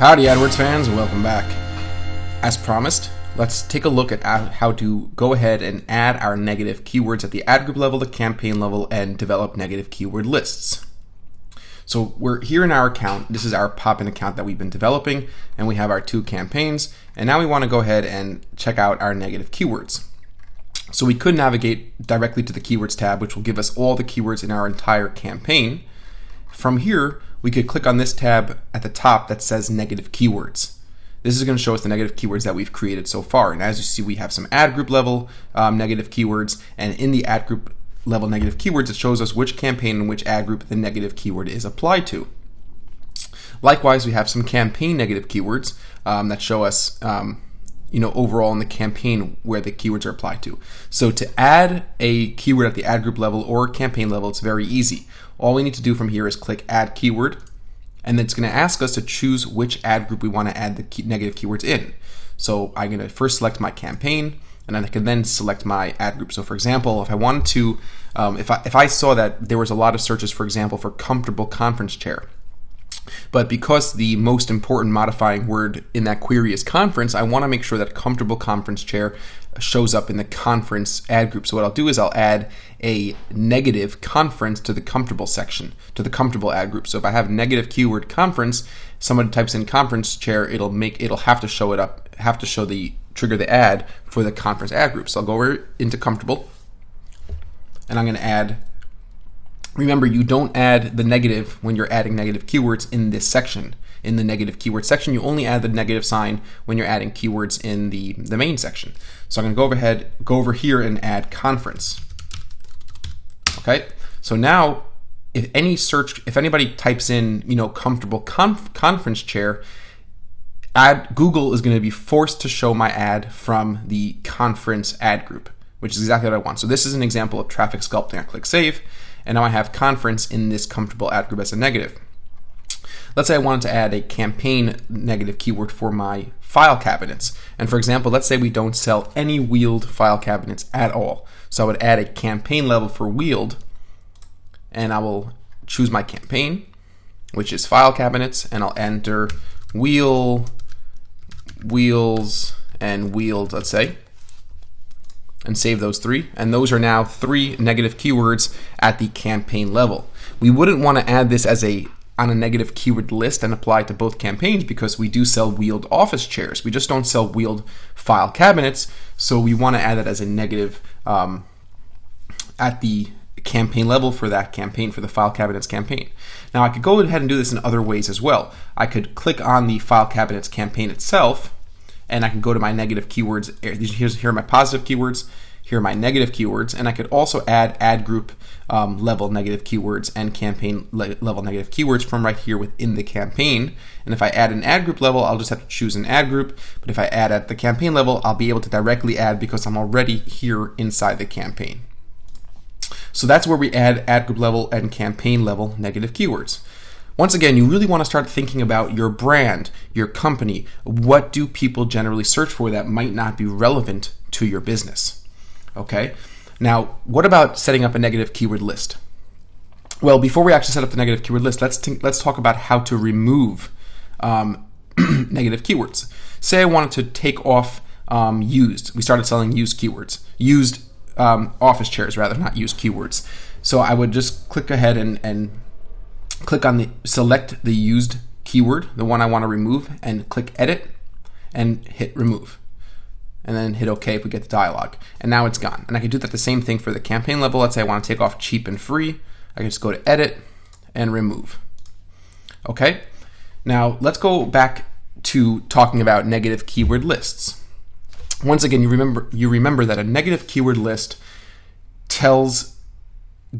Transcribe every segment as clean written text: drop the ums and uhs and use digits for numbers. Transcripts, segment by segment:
Howdy AdWords fans, and welcome back. As promised, let's take a look at how to go ahead and add our negative keywords at the ad group level, the campaign level, and develop negative keyword lists. So we're here in our account. This is our pop-in account that we've been developing, and we have our two campaigns, and now we want to go ahead and check out our negative keywords. So we could navigate directly to the keywords tab, which will give us all the keywords in our entire campaign. From here, we could click on this tab at the top that says negative keywords. This is going to show us the negative keywords that we've created so far. And as you see, we have some ad group level negative keywords, and in the ad group level negative keywords, it shows us which campaign and which ad group the negative keyword is applied to. Likewise, we have some campaign negative keywords that show us overall in the campaign where the keywords are applied to. So to add a keyword at the ad group level or campaign level, it's very easy. All we need to do from here is click add keyword, and then it's going to ask us to choose which ad group we want to add the negative keywords in. So I'm going to first select my campaign, and then I can then select my ad group. So for example, if I wanted to, if I saw that there was a lot of searches, for example, for comfortable conference chair, but because the most important modifying word in that query is conference, I want to make sure that comfortable conference chair shows up in the conference ad group. So what I'll do is I'll add a negative conference to the comfortable section, to the comfortable ad group. So if I have negative keyword conference, someone types in conference chair, it'll have to show it up, trigger the ad for the conference ad group. So I'll go over into comfortable, and I'm going to add. Remember, you don't add the negative when you're adding negative keywords in this section. In the negative keyword section, you only add the negative sign when you're adding keywords in the main section. So I'm going to go over here and add conference. Okay, so now if anybody types in, comfortable conference chair, Google is going to be forced to show my ad from the conference ad group, which is exactly what I want. So this is an example of traffic sculpting. I click save, and now I have conference in this comfortable ad group as a negative. Let's say I wanted to add a campaign negative keyword for my file cabinets. And for example, let's say we don't sell any wheeled file cabinets at all. So I would add a campaign level for wheeled, and I will choose my campaign, which is file cabinets, and I'll enter wheels, and wheeled, let's say, and save those three. And those are now three negative keywords at the campaign level. We wouldn't want to add this on a negative keyword list and apply it to both campaigns because we do sell wheeled office chairs. We just don't sell wheeled file cabinets. So we want to add that as a negative at the campaign level for that campaign, for the file cabinets campaign. Now I could go ahead and do this in other ways as well. I could click on the file cabinets campaign itself, and I can go to my negative keywords. Here are my positive keywords. Here are my negative keywords. And I could also add ad group level negative keywords and campaign level negative keywords from right here within the campaign. And if I add an ad group level, I'll just have to choose an ad group. But if I add at the campaign level, I'll be able to directly add because I'm already here inside the campaign. So that's where we add ad group level and campaign level negative keywords. Once again, you really want to start thinking about your brand, your company. What do people generally search for that might not be relevant to your business? Okay. Now, what about setting up a negative keyword list? Well, before we actually set up the negative keyword list, let's talk about how to remove negative keywords. Say I wanted to take off used. We started selling used keywords. Used office chairs, rather, not used keywords. So I would just click ahead and click on select the used keyword, the one I want to remove, and click edit and hit remove. And then hit OK if we get the dialog. And now it's gone. And I can do that the same thing for the campaign level. Let's say I want to take off cheap and free. I can just go to edit and remove. Okay. Now let's go back to talking about negative keyword lists. Once again, you remember that a negative keyword list tells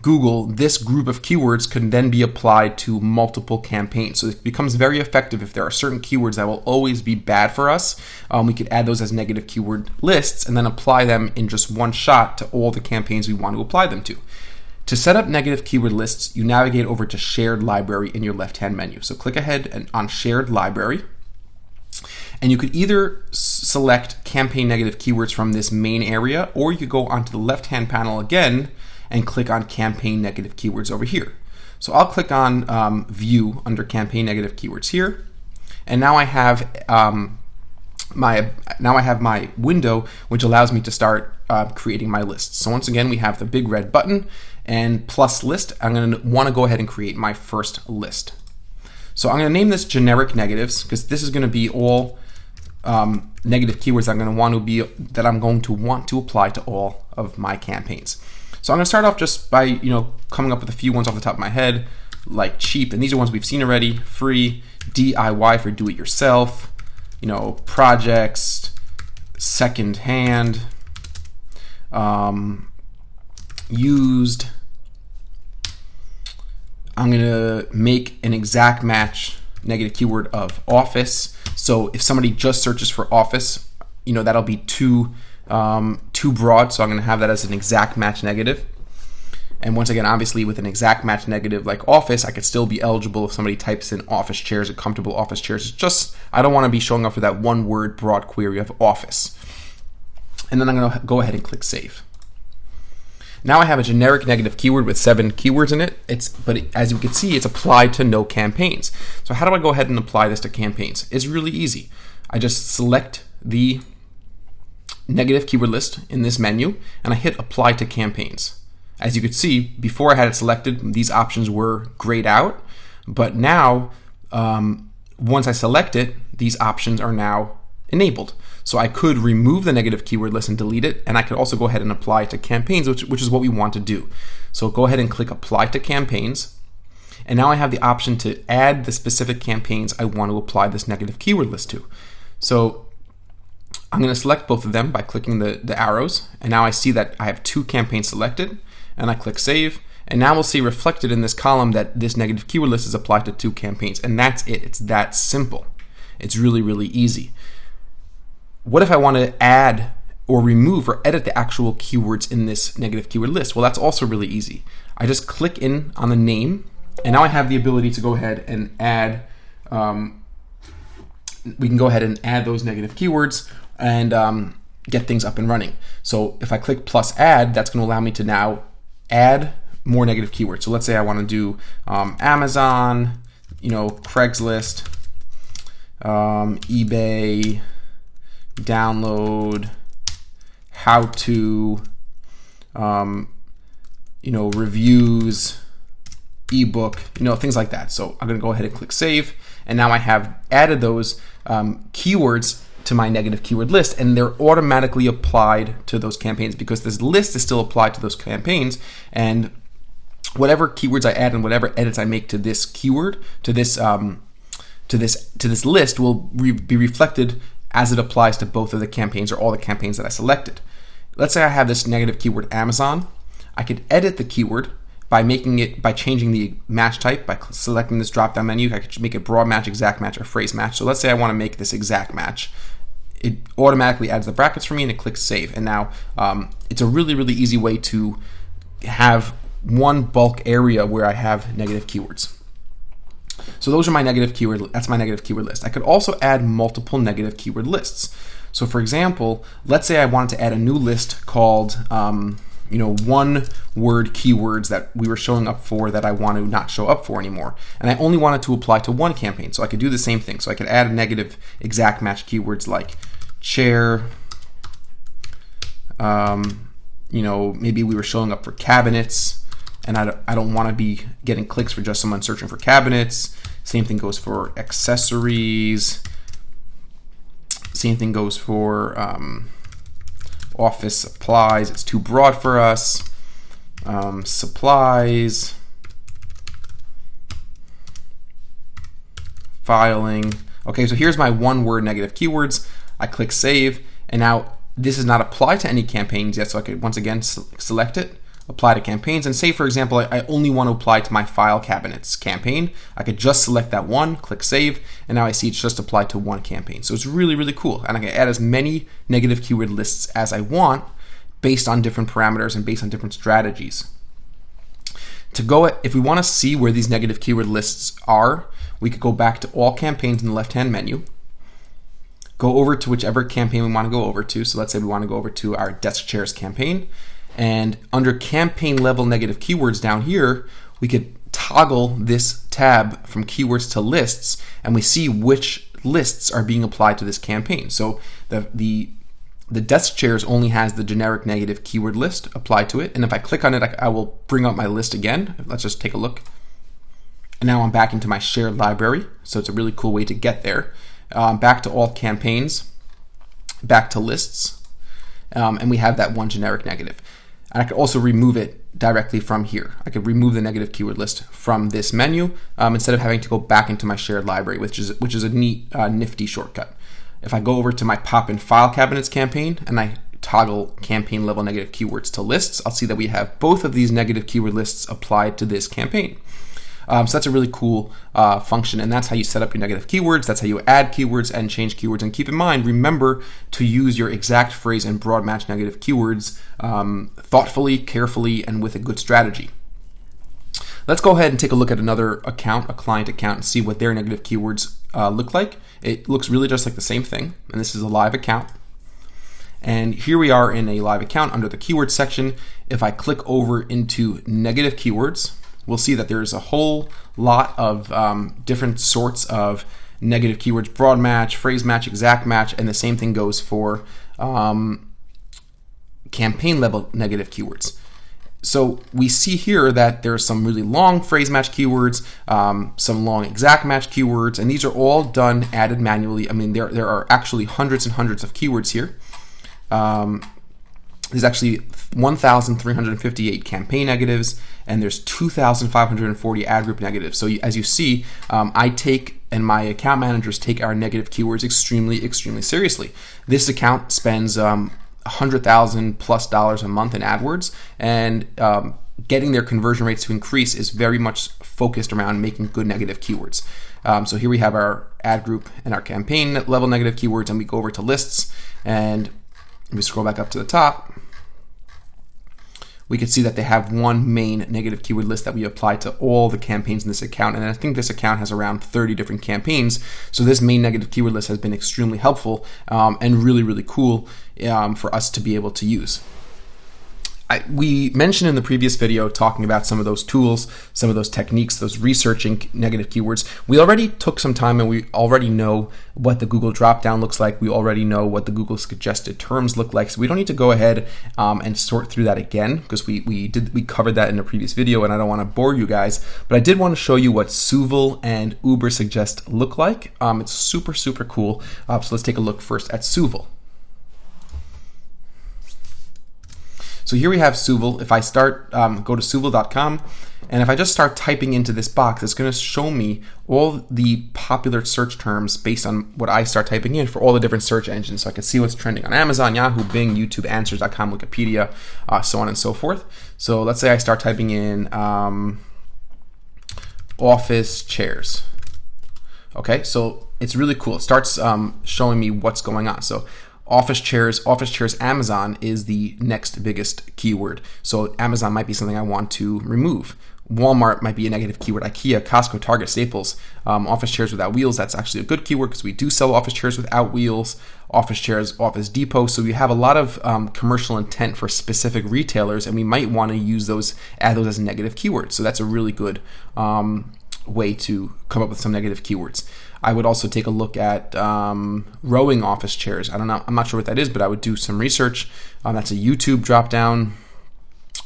Google this group of keywords can then be applied to multiple campaigns. So it becomes very effective if there are certain keywords that will always be bad for us. We could add those as negative keyword lists and then apply them in just one shot to all the campaigns we want to apply them to. To set up negative keyword lists, you navigate over to Shared Library in your left-hand menu. So click ahead on Shared Library. And you could either select campaign negative keywords from this main area, or you could go onto the left-hand panel again and click on campaign negative keywords over here. So I'll click on view under campaign negative keywords here, And now I have my window, which allows me to start creating my lists. So once again, we have the big red button and plus list. I'm going to want to go ahead and create my first list. So I'm going to name this generic negatives because this is going to be all negative keywords I'm going to want to apply to all of my campaigns. So I'm going to start off just by coming up with a few ones off the top of my head, like cheap, and these are ones we've seen already. Free, DIY for do it yourself, projects, second hand, used. I'm going to make an exact match negative keyword of office. So if somebody just searches for office, that'll be too broad. So I'm going to have that as an exact match negative. And once again, obviously with an exact match negative like office, I could still be eligible if somebody types in office chairs or comfortable office chairs. It's just, I don't want to be showing up for that one word broad query of office. And then I'm going to go ahead and click save. Now I have a generic negative keyword with 7 keywords in it. But as you can see, it's applied to no campaigns. So how do I go ahead and apply this to campaigns? It's really easy. I just select the negative keyword list in this menu and I hit apply to campaigns. As you could see, before I had it selected, these options were grayed out. But now, once I select it, these options are now enabled. So I could remove the negative keyword list and delete it, and I could also go ahead and apply it to campaigns, which is what we want to do. So go ahead and click apply to campaigns. And now I have the option to add the specific campaigns I want to apply this negative keyword list to. So I'm going to select both of them by clicking the arrows. And now I see that I have 2 campaigns selected. And I click save, and now we'll see reflected in this column that this negative keyword list is applied to 2 campaigns, and that's it. It's that simple. It's really, really easy. What if I want to add or remove or edit the actual keywords in this negative keyword list? Well, that's also really easy. I just click in on the name, and now I have the ability to go ahead and add, we can go ahead and add those negative keywords and get things up and running. So if I click plus add, that's going to allow me to now add more negative keywords. So let's say I want to do Amazon, Craigslist, eBay, download, how to, reviews, ebook, things like that. So I'm going to go ahead and click save. And now I have added those keywords to my negative keyword list, and they're automatically applied to those campaigns because this list is still applied to those campaigns, and whatever keywords I add and whatever edits I make to this keyword, to this list will be reflected as it applies to both of the campaigns or all the campaigns that I selected. Let's say I have this negative keyword Amazon. I could edit the keyword by changing the match type by selecting this drop down menu. I could make it broad match, exact match, or phrase match. So let's say I want to make this exact match. It automatically adds the brackets for me and it clicks save. And now it's a really, really easy way to have one bulk area where I have negative keywords. So those are my negative keyword. That's my negative keyword list. I could also add multiple negative keyword lists. So for example, let's say I wanted to add a new list called one word keywords that we were showing up for that I want to not show up for anymore. And I only wanted to apply to one campaign. So I could do the same thing. So I could add a negative exact match keywords like chair, maybe we were showing up for cabinets, and I don't want to be getting clicks for just someone searching for cabinets. Same thing goes for accessories. Same thing goes for office supplies. It's too broad for us. Supplies, filing. Okay, so here's my one word negative keywords. I click save, and now this is not applied to any campaigns yet, so I could once again select it, apply to campaigns, and say for example I only want to apply to my file cabinets campaign. I could just select that one, click save, and now I see it's just applied to one campaign. So it's really, really cool, and I can add as many negative keyword lists as I want based on different parameters and based on different strategies. If we want to see where these negative keyword lists are, we could go back to all campaigns in the left-hand menu, go over to whichever campaign we want to go over to. So let's say we want to go over to our desk chairs campaign, and under campaign level negative keywords down here, we could toggle this tab from keywords to lists, and we see which lists are being applied to this campaign. So the desk chairs only has the generic negative keyword list applied to it. And if I click on it, I will bring up my list again. Let's just take a look. And now I'm back into my shared library. So it's a really cool way to get there. Back to all campaigns, back to lists, and we have that one generic negative. And I could also remove it directly from here. I could remove the negative keyword list from this menu instead of having to go back into my shared library, which is a neat, nifty shortcut. If I go over to my pop-in file cabinets campaign and I toggle campaign level negative keywords to lists, I'll see that we have both of these negative keyword lists applied to this campaign. So that's a really cool function, and that's how you set up your negative keywords. That's how you add keywords and change keywords. And keep in mind, remember to use your exact phrase and broad match negative keywords thoughtfully, carefully, and with a good strategy. Let's go ahead and take a look at another account, a client account, and see what their negative keywords look like. It looks really just like the same thing, and this is a live account. And here we are in a live account under the keywords section. If I click over into negative keywords, we'll see that there's a whole lot of different sorts of negative keywords: broad match, phrase match, exact match, and the same thing goes for campaign level negative keywords. So we see here that there's some really long phrase match keywords, some long exact match keywords, and these are all added manually. I mean, there are actually hundreds and hundreds of keywords here. There's actually 1,358 campaign negatives, and there's 2,540 ad group negatives. So as you see, I take and my account managers take our negative keywords extremely, extremely seriously. This account spends $100,000 plus a month in AdWords, and getting their conversion rates to increase is very much focused around making good negative keywords. So here we have our ad group and our campaign level negative keywords, and we go over to lists, and we scroll back up to the top. We can see that they have one main negative keyword list that we apply to all the campaigns in this account. And I think this account has around 30 different campaigns. So this main negative keyword list has been extremely helpful and really, really cool for us to be able to use. We mentioned in the previous video talking about some of those tools, some of those techniques, those researching negative keywords. We already took some time, and we already know what the Google dropdown looks like. We already know what the Google suggested terms look like. So we don't need to go ahead and sort through that again, because we covered that in a previous video, and I don't want to bore you guys. But I did want to show you what Suvl and Ubersuggest look like. It's super, super cool. So let's take a look first at Suvl. So here we have Suvl. If I start, go to suvl.com, and if I just start typing into this box, it's going to show me all the popular search terms based on what I start typing in for all the different search engines. So I can see what's trending on Amazon, Yahoo, Bing, YouTube, Answers.com, Wikipedia, so on and so forth. So let's say I start typing in office chairs. Okay, so it's really cool. It starts showing me what's going on. So office chairs Amazon is the next biggest keyword. So Amazon might be something I want to remove. Walmart might be a negative keyword. IKEA, Costco, Target, Staples. Office chairs without wheels, that's actually a good keyword because we do sell office chairs without wheels. Office chairs, Office Depot. So we have a lot of commercial intent for specific retailers, and we might want to add those as negative keywords. So that's a really good way to come up with some negative keywords. I would also take a look at rowing office chairs. I'm not sure what that is, but I would do some research. That's a YouTube drop down.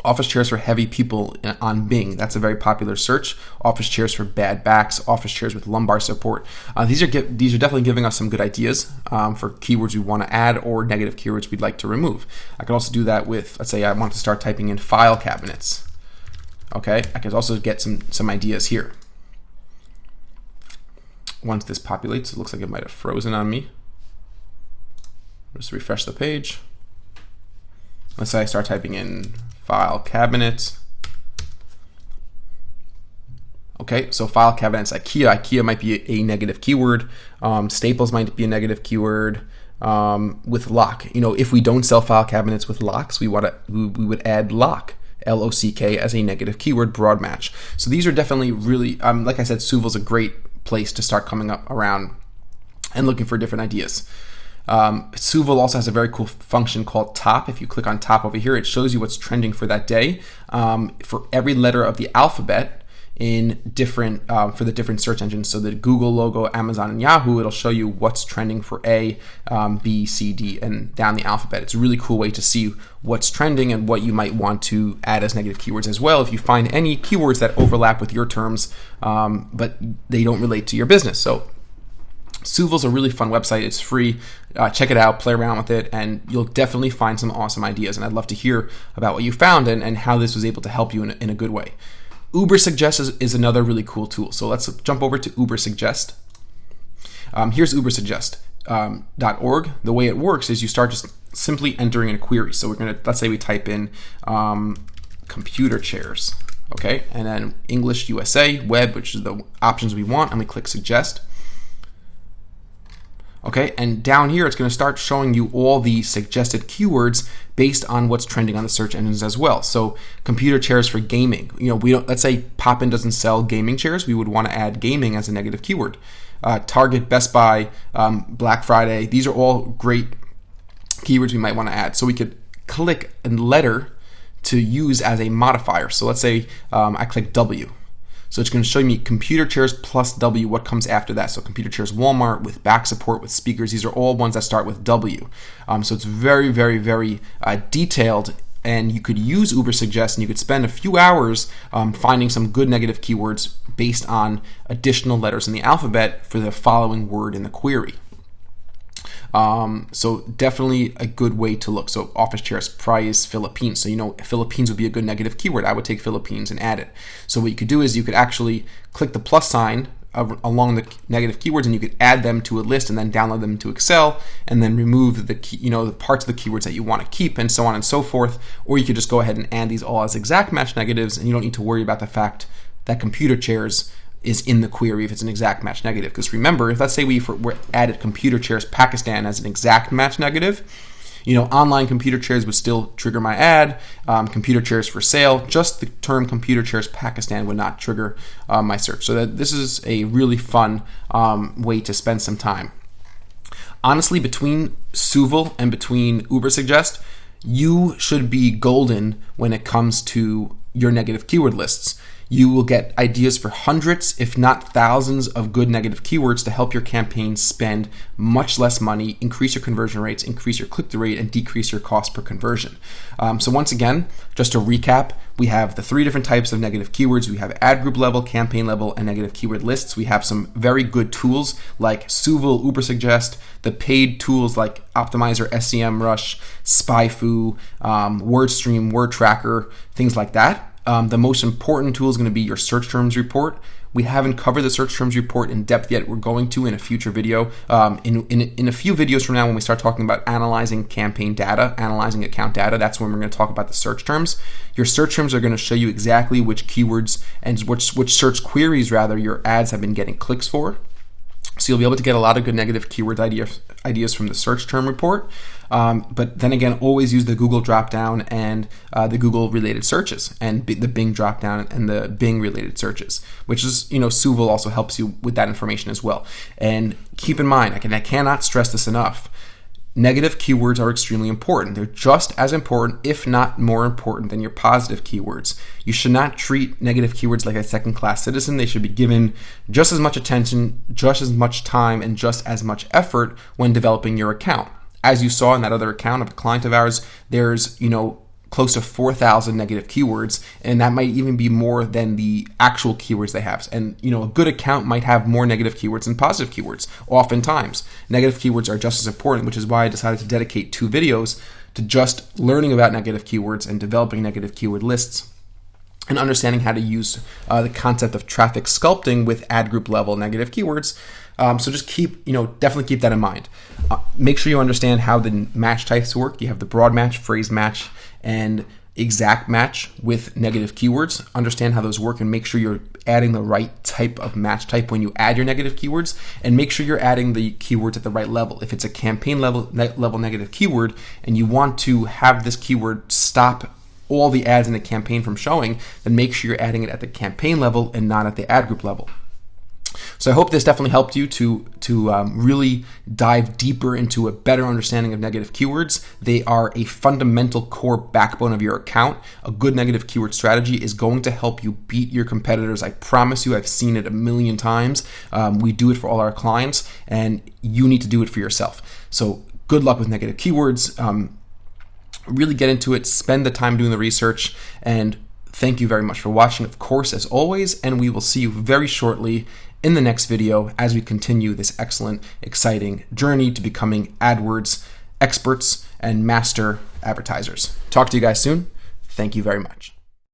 Office chairs for heavy people on Bing. That's a very popular search. Office chairs for bad backs. Office chairs with lumbar support. These are definitely giving us some good ideas for keywords we want to add or negative keywords we'd like to remove. I could also do that with, let's say I want to start typing in file cabinets. Okay, I could also get some ideas here. Once this populates, it looks like it might have frozen on me. Just refresh the page. Let's say I start typing in file cabinets. Okay, so file cabinets, IKEA. IKEA might be a negative keyword. Staples might be a negative keyword. With lock, if we don't sell file cabinets with locks, we would add lock. L-O-C-K as a negative keyword, broad match. So these are definitely really, like I said, Suvl is a great place to start coming up around and looking for different ideas. Suvl also has a very cool function called top. If you click on top over here, it shows you what's trending for that day. For every letter of the alphabet, in different for the different search engines. So the Google logo, Amazon, and Yahoo, it'll show you what's trending for A, B, C, D, and down the alphabet. It's a really cool way to see what's trending and what you might want to add as negative keywords as well if you find any keywords that overlap with your terms, but they don't relate to your business. So Suvil's a really fun website. It's free. Check it out, play around with it, and you'll definitely find some awesome ideas. And I'd love to hear about what you found and how this was able to help you in a good way. Ubersuggest is another really cool tool. So let's jump over to Ubersuggest. Here's Ubersuggest.org. The way it works is you start just simply entering in a query. So let's say we type in computer chairs, okay? And then English USA, web, which is the options we want, and we click suggest. Okay, and down here it's going to start showing you all the suggested keywords based on what's trending on the search engines as well. So computer chairs for gaming. Let's say Poppin doesn't sell gaming chairs. We would want to add gaming as a negative keyword. Target, Best Buy, Black Friday. These are all great keywords we might want to add. So we could click a letter to use as a modifier. So let's say I click W. So it's going to show me computer chairs plus W, what comes after that. So computer chairs Walmart with back support, with speakers. These are all ones that start with W. So it's very, very, very detailed, and you could use Ubersuggest and you could spend a few hours finding some good negative keywords based on additional letters in the alphabet for the following word in the query. So definitely a good way to look. So office chairs, price, Philippines. So Philippines would be a good negative keyword. I would take Philippines and add it. So what you could do is you could actually click the plus sign along the negative keywords, and you could add them to a list and then download them to Excel, and then remove the the parts of the keywords that you want to keep, and so on and so forth. Or you could just go ahead and add these all as exact match negatives, and you don't need to worry about the fact that computer chairs is in the query if it's an exact match negative. Because remember, if let's say we added computer chairs Pakistan as an exact match negative, online computer chairs would still trigger my ad. Computer chairs for sale, just the term computer chairs Pakistan would not trigger my search. So this is a really fun way to spend some time. Honestly, between Suvil and between Ubersuggest, you should be golden when it comes to your negative keyword lists. You will get ideas for hundreds, if not thousands, of good negative keywords to help your campaign spend much less money, increase your conversion rates, increase your click-through rate, and decrease your cost per conversion. So once again, just to recap, we have the 3 different types of negative keywords. We have ad group level, campaign level, and negative keyword lists. We have some very good tools like Suvil, Ubersuggest, the paid tools like Optimizer, SEMrush, SpyFu, WordStream, WordTracker, things like that. The most important tool is going to be your search terms report. We haven't covered the search terms report in depth yet. We're going to in a future video. In a few videos from now, when we start talking about analyzing campaign data, analyzing account data, that's when we're going to talk about the search terms. Your search terms are going to show you exactly which keywords and which search queries rather your ads have been getting clicks for. So you'll be able to get a lot of good negative keyword ideas from the search term report. But then again, always use the Google dropdown and the Google related searches, and the Bing dropdown and the Bing related searches, which is, Suvil also helps you with that information as well. And keep in mind, I cannot stress this enough. Negative keywords are extremely important. They're just as important, if not more important, than your positive keywords. You should not treat negative keywords like a second-class citizen. They should be given just as much attention, just as much time, and just as much effort when developing your account. As you saw in that other account of a client of ours, there's, close to 4,000 negative keywords, and that might even be more than the actual keywords they have. And a good account might have more negative keywords than positive keywords. Oftentimes, negative keywords are just as important, which is why I decided to dedicate 2 videos to just learning about negative keywords and developing negative keyword lists, and understanding how to use the concept of traffic sculpting with ad group level negative keywords. So just definitely keep that in mind. Make sure you understand how the match types work. You have the broad match, phrase match, and exact match with negative keywords. Understand how those work and make sure you're adding the right type of match type when you add your negative keywords, and make sure you're adding the keywords at the right level. If it's a campaign level negative keyword and you want to have this keyword stop all the ads in the campaign from showing, then make sure you're adding it at the campaign level and not at the ad group level. So I hope this definitely helped you to really dive deeper into a better understanding of negative keywords. They are a fundamental core backbone of your account. A good negative keyword strategy is going to help you beat your competitors. I promise you, I've seen it a million times. We do it for all our clients, and you need to do it for yourself. So good luck with negative keywords. Really get into it, spend the time doing the research, and thank you very much for watching, of course, as always, and we will see you very shortly in the next video as we continue this excellent, exciting journey to becoming AdWords experts and master advertisers. Talk to you guys soon. Thank you very much.